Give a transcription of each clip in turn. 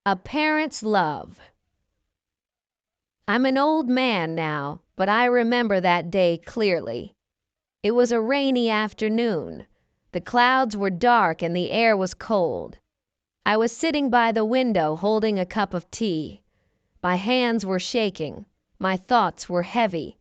A parent's love. I'm an old man now, but I remember that day clearly. It was a rainy afternoon. The clouds were dark and the air was cold. I was sitting by the window holding a cup of tea. My hands were shaking. My thoughts were heavy.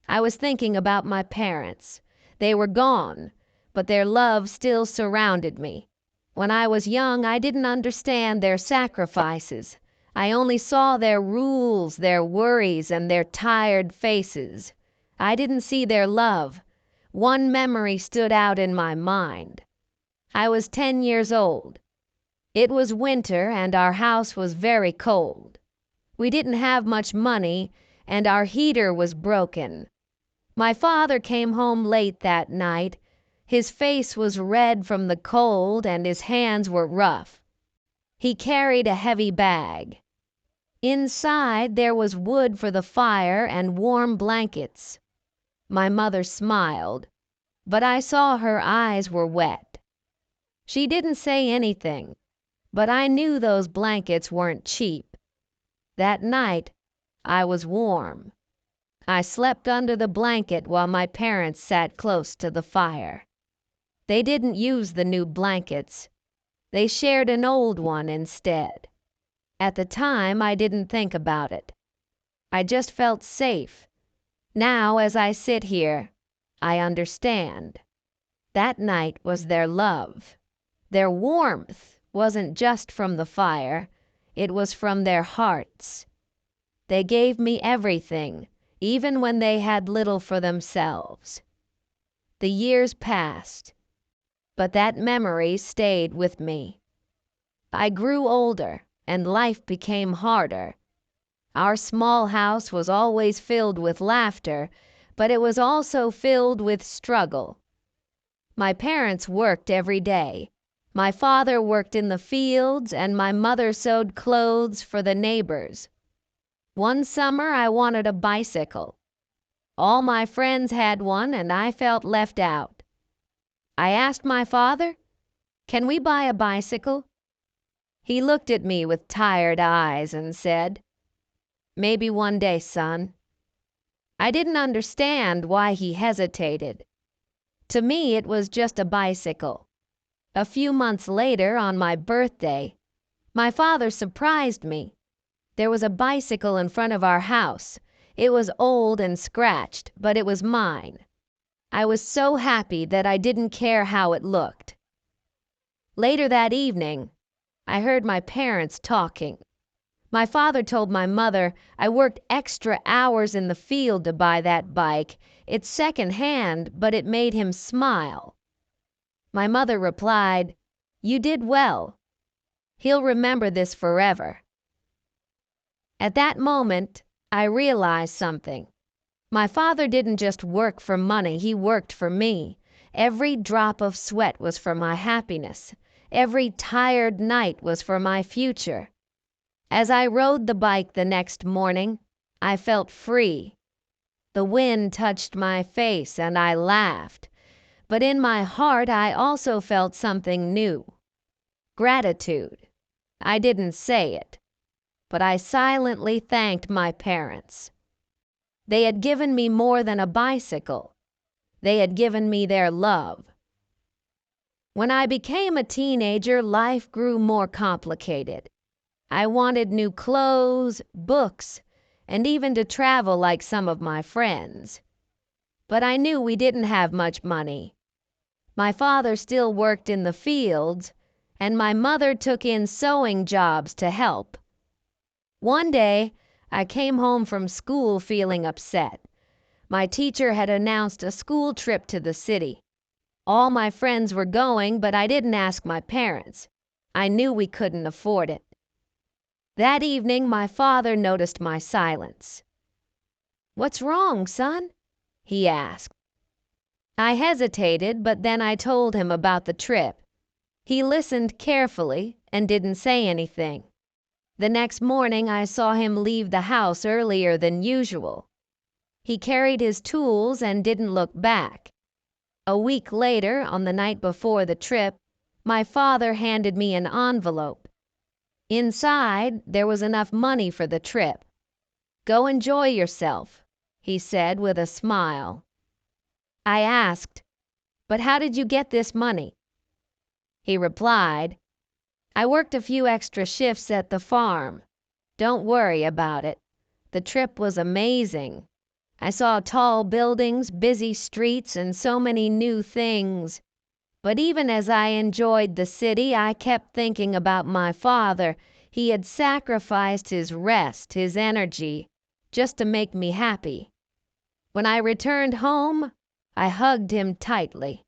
I was thinking about my parents. They were gone, but their love still surrounded me. When I was young, I didn't understand their sacrifices. I only saw their rules, their worries, and their tired faces. I didn't see their love. One memory stood out in my mind. I was 10 years old. It was winter and our house was very cold. We didn't have much money and our heater was broken. My father came home late that night. His face was red from the cold and his hands were rough. He carried a heavy bag. Inside there was wood for the fire and warm blankets. My mother smiled, but I saw her eyes were wet. She didn't say anything, but I knew those blankets weren't cheap. That night I was warm. I slept under the blanket while my parents sat close to the fire. They didn't use the new blankets. They shared an old one instead. At the time, I didn't think about it. I just felt safe. Now, as I sit here, I understand. That night was their love. Their warmth wasn't just from the fire. It was from their hearts. They gave me everything, even when they had little for themselves. The years passed, but that memory stayed with me. I grew older and life became harder. Our small house was always filled with laughter, but it was also filled with struggle. My parents worked every day. My father worked in the fields and my mother sewed clothes for the neighbors. One summer I wanted a bicycle. All my friends had one and I felt left out. I asked my father, "Can we buy a bicycle?" He looked at me with tired eyes and said, "Maybe one day, son." I didn't understand why he hesitated. To me, it was just a bicycle. A few months later, on my birthday, my father surprised me. There was a bicycle in front of our house. It was old and scratched, but it was mine. I was so happy that I didn't care how it looked. Later that evening, I heard my parents talking. My father told my mother I worked extra hours in the field to buy that bike. It's second-hand, but it made him smile. My mother replied, "You did well. He'll remember this forever." At that moment, I realized something. My father didn't just work for money, he worked for me. Every drop of sweat was for my happiness. Every tired night was for my future. As I rode the bike the next morning, I felt free. The wind touched my face and I laughed. But in my heart, I also felt something new. Gratitude. I didn't say it, but I silently thanked my parents. They had given me more than a bicycle. They had given me their love. When I became a teenager, life grew more complicated. I wanted new clothes, books, and even to travel like some of my friends. But I knew we didn't have much money. My father still worked in the fields, and my mother took in sewing jobs to help. One day, I came home from school feeling upset. My teacher had announced a school trip to the city. All my friends were going, but I didn't ask my parents. I knew we couldn't afford it. That evening, my father noticed my silence. "What's wrong, son?" he asked. I hesitated, but then I told him about the trip. He listened carefully and didn't say anything. The next morning, I saw him leave the house earlier than usual. He carried his tools and didn't look back. A week later, on the night before the trip, my father handed me an envelope. Inside, there was enough money for the trip. "Go enjoy yourself," he said with a smile. I asked, "But how did you get this money?" He replied, "I worked a few extra shifts at the farm. Don't worry about it. The trip was amazing. I saw tall buildings, busy streets, and so many new things. But even as I enjoyed the city, I kept thinking about my father. He had sacrificed his rest, his energy, just to make me happy. When I returned home, I hugged him tightly.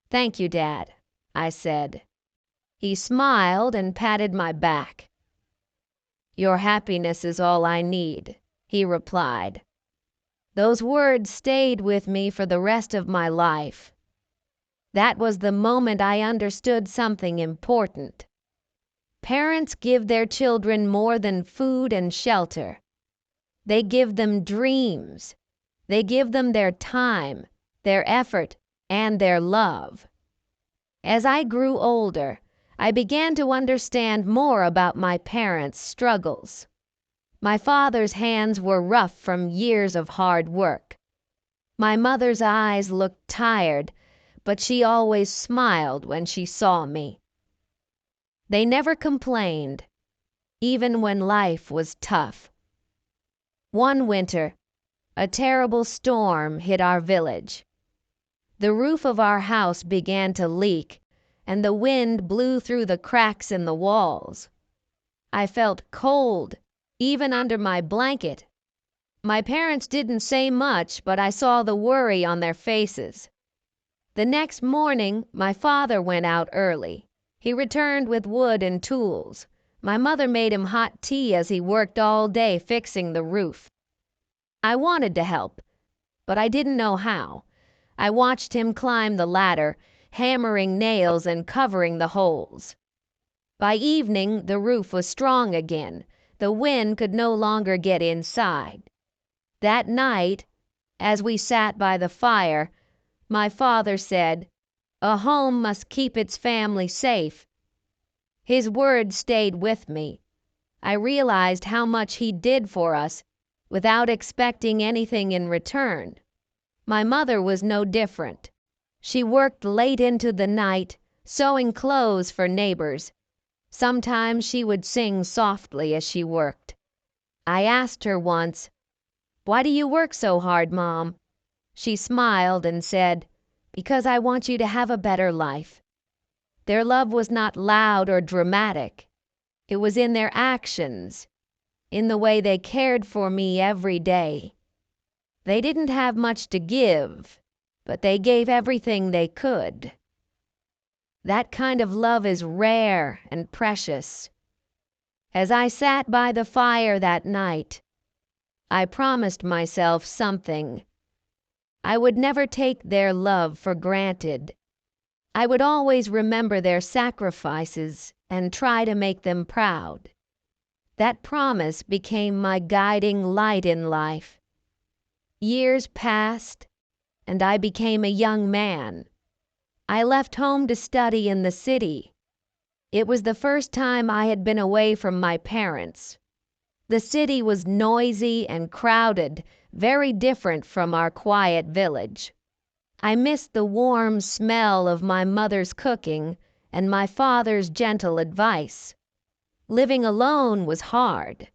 'Thank you, Dad,' I said. He smiled and patted my back. 'Your happiness is all I need,' he replied. Those words stayed with me for the rest of my life. That was the moment I understood something important. Parents give their children more than food and shelter. They give them dreams. They give them their time, their effort, and their love. As I grew older, I began to understand more about my parents' struggles. My father's hands were rough from years of hard work. My mother's eyes looked tired, but she always smiled when she saw me. They never complained, even when life was tough. One winter, a terrible storm hit our village. The roof of our house began to leak, and the wind blew through the cracks in the walls. I felt cold, even under my blanket. My parents didn't say much, but I saw the worry on their faces. The next morning, my father went out early. He returned with wood and tools. My mother made him hot tea as he worked all day fixing the roof. I wanted to help, but I didn't know how. I watched him climb the ladder, hammering nails and covering the holes. By evening, the roof was strong again. The wind could no longer get inside. That night, as we sat by the fire, my father said, "A home must keep its family safe." His words stayed with me. I realized how much he did for us without expecting anything in return. My mother was no different. She worked late into the night, sewing clothes for neighbors. Sometimes she would sing softly as she worked. I asked her once, "Why do you work so hard, Mom?" She smiled and said, "Because I want you to have a better life." Their love was not loud or dramatic. It was in their actions, in the way they cared for me every day. They didn't have much to give, but they gave everything they could. That kind of love is rare and precious. As I sat by the fire that night, I promised myself something. I would never take their love for granted. I would always remember their sacrifices and try to make them proud. That promise became my guiding light in life. Years passed, and I became a young man. I left home to study in the city. It was the first time I had been away from my parents. The city was noisy and crowded, very different from our quiet village. I missed the warm smell of my mother's cooking and my father's gentle advice. Living alone was hard.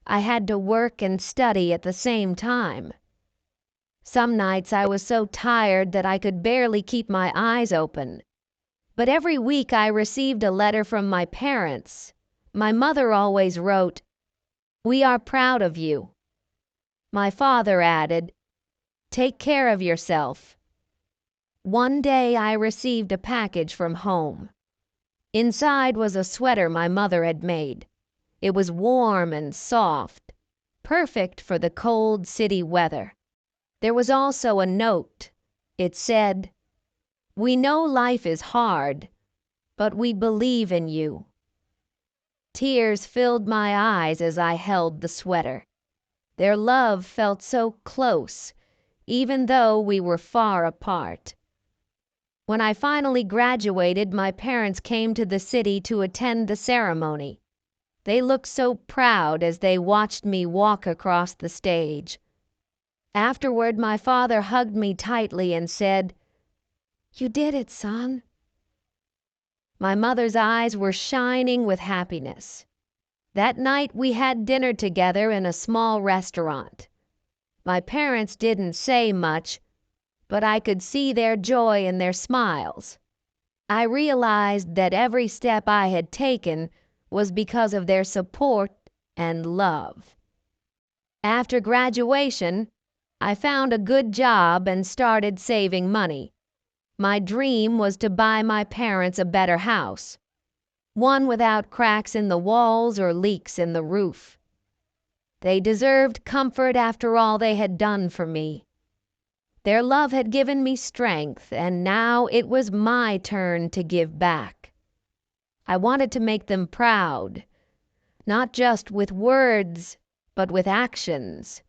I had to work and study at the same time. Some nights I was so tired that I could barely keep my eyes open. But every week I received a letter from my parents. My mother always wrote, "We are proud of you." My father added, "Take care of yourself." One day I received a package from home. Inside was a sweater my mother had made. It was warm and soft, perfect for the cold city weather. There was also a note. It said, "We know life is hard, but we believe in you." Tears filled my eyes as I held the sweater. Their love felt so close, even though we were far apart. When I finally graduated, my parents came to the city to attend the ceremony. They looked so proud as they watched me walk across the stage. Afterward, my father hugged me tightly and said, "You did it, son." My mother's eyes were shining with happiness. That night we had dinner together in a small restaurant. My parents didn't say much, but I could see their joy in their smiles. I realized that every step I had taken was because of their support and love. After graduation, I found a good job and started saving money. My dream was to buy my parents a better house, one without cracks in the walls or leaks in the roof. They deserved comfort after all they had done for me. Their love had given me strength, and now it was my turn to give back. I wanted to make them proud, not just with words, but with actions.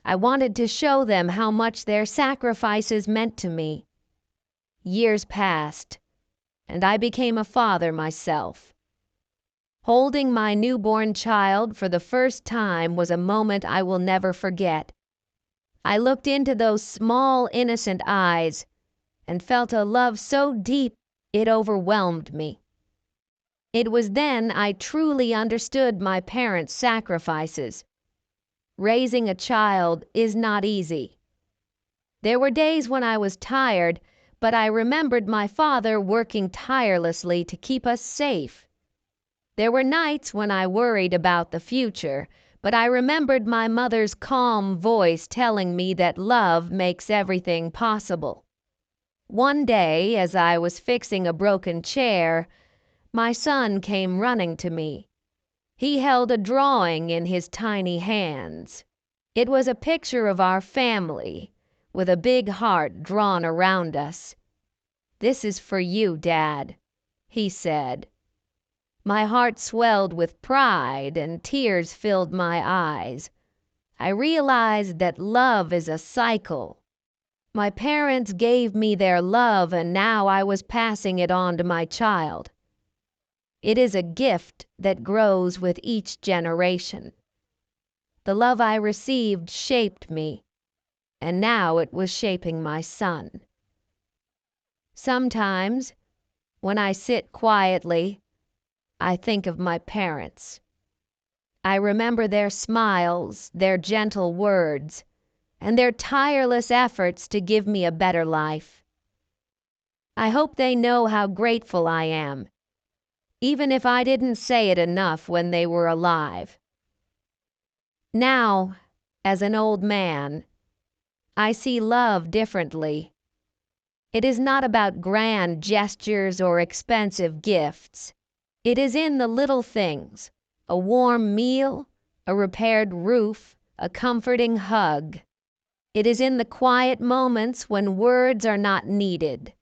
I wanted to show them how much their sacrifices meant to me. Years passed, and I became a father myself. Holding my newborn child for the first time was a moment I will never forget. I looked into those small, innocent eyes and felt a love so deep it overwhelmed me. It was then I truly understood my parents' sacrifices. Raising a child is not easy. There were days when I was tired, but I remembered my father working tirelessly to keep us safe. There were nights when I worried about the future, but I remembered my mother's calm voice telling me that love makes everything possible. One day, as I was fixing a broken chair, my son came running to me. He held a drawing in his tiny hands. It was a picture of our family, with a big heart drawn around us. "This is for you, Dad," he said. My heart swelled with pride and tears filled my eyes. I realized that love is a cycle. My parents gave me their love, and now I was passing it on to my child. It is a gift that grows with each generation. The love I received shaped me, and now it was shaping my son. Sometimes, when I sit quietly, I think of my parents. I remember their smiles, their gentle words, and their tireless efforts to give me a better life. I hope they know how grateful I am, even if I didn't say it enough when they were alive. Now, as an old man, I see love differently. It is not about grand gestures or expensive gifts. It is in the little things: a warm meal, a repaired roof, a comforting hug. It is in the quiet moments when words are not needed.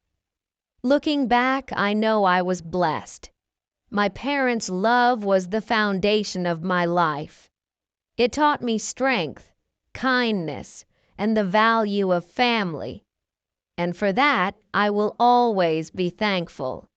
Looking back, I know I was blessed. My parents' love was the foundation of my life. It taught me strength, kindness, and the value of family. And for that, I will always be thankful.